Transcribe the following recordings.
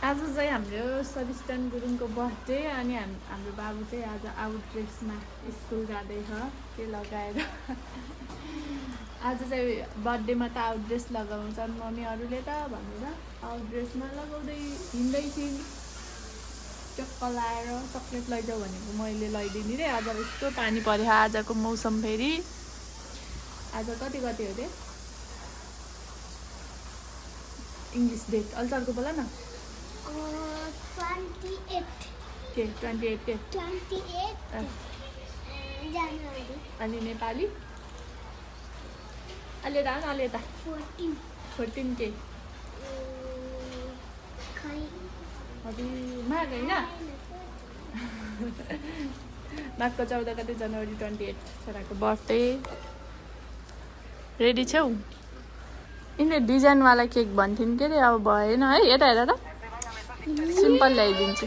आज चाहिँ हाम्रो सबिस्तान गुरुङको बर्थडे अनि हाम्रो बाबु चाहिँ आज आउट ड्रेसमा स्कुल जाँदैछ के लगाएर आज चाहिँ बर्थडेमा त आउट ड्रेस लगाउँछन् मम्मीहरूले त भनेर आउट ड्रेसमा लगाउँदै हिँड्दैछिन् चक्क लाएर चक्लेट लैजाऊ भनेको मैले लैदिने रे आज यस्तो पानी पऱ्यो आजको मौसम फेरि आज कति हो रे इङ्ग्लिस डेट अल्सरको बोला न 28 के 28 के 28 जनवरी अनि नेपाली अलि दा 14 के खै अभी माघ होइन माघको 14 गते जनवरी 28 छोराको बर्थडे रेडी छौ यिनले डिजाइनवाला केक भन्थिन् के अरे अब भएन है यता हेर त simple ल्याइदिन्छु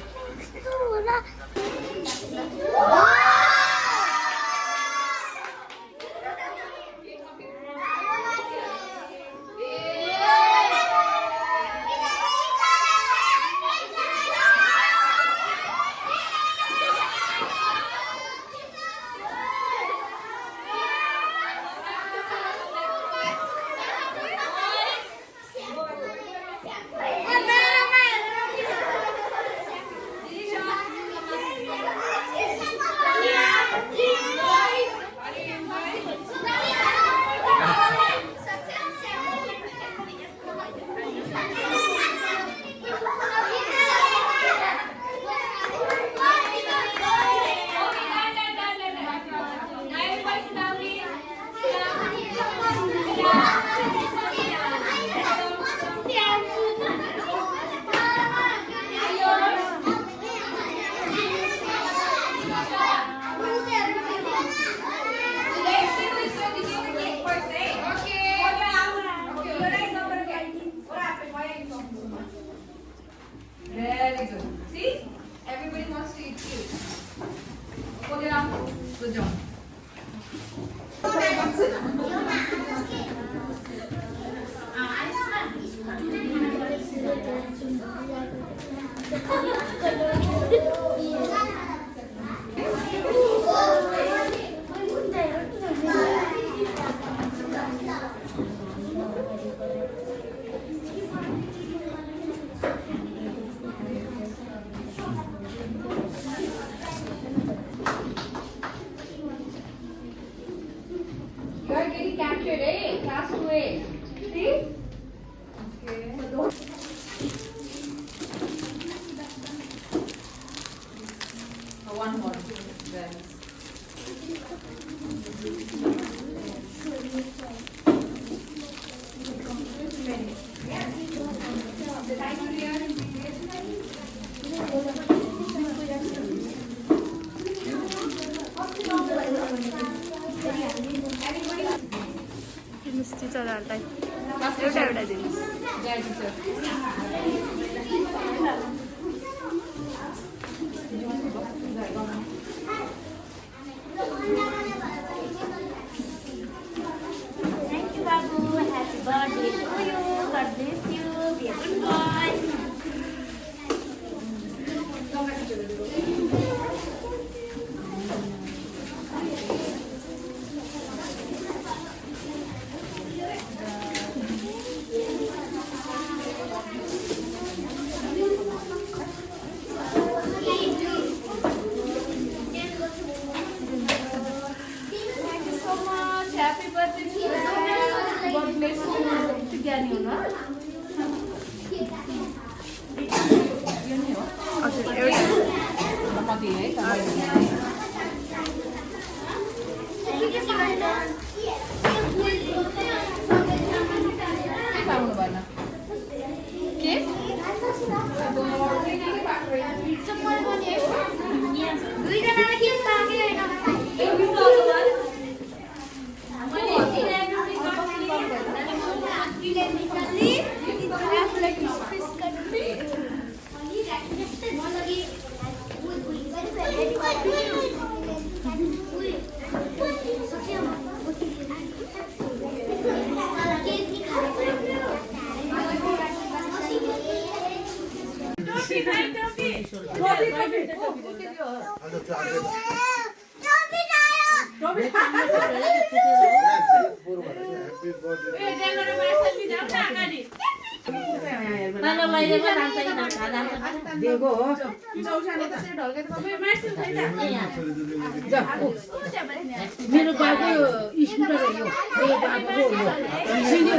Very good. See? Everybody wants to eat cake. Hold it up. Good job. You are getting captured, eh? Castaway. See? Okay. One more. Then. दिनुहोस् टिचरहरूलाई एउटा एउटा दिनुहोस् Yeah, teacher. Thank you, Babu. Happy birthday to you. God bless you. Be a good boy. Thank you so much. Happy birthday to you. God bless you. Together, you know. हजुर एउटा Mati, eh? के पाउनु भएन के मेरो बाबु scooter हो यो मेरो बाबुको हो सिन्यो